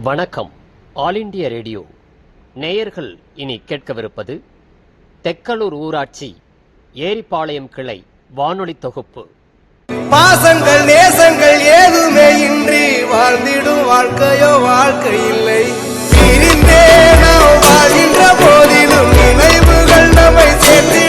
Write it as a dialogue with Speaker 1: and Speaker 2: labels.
Speaker 1: வணக்கம். All India radio நேயர்கள் இனி கேட்கவிருப்பது தெக்கலூர் ஊராட்சி ஏரிப்பாளையம் கிளை வானொலி தொகுப்பு.
Speaker 2: பாசங்கள் நேசங்கள் ஏதுமே இன்றி வாழ்ந்திடும் வாழ்க்கையோ வாழ்க்கை இல்லை. பிரிந்தே நாம் வாழ்கின்ற போதிலும் நினைவுகள் நம்மை சேர்த்து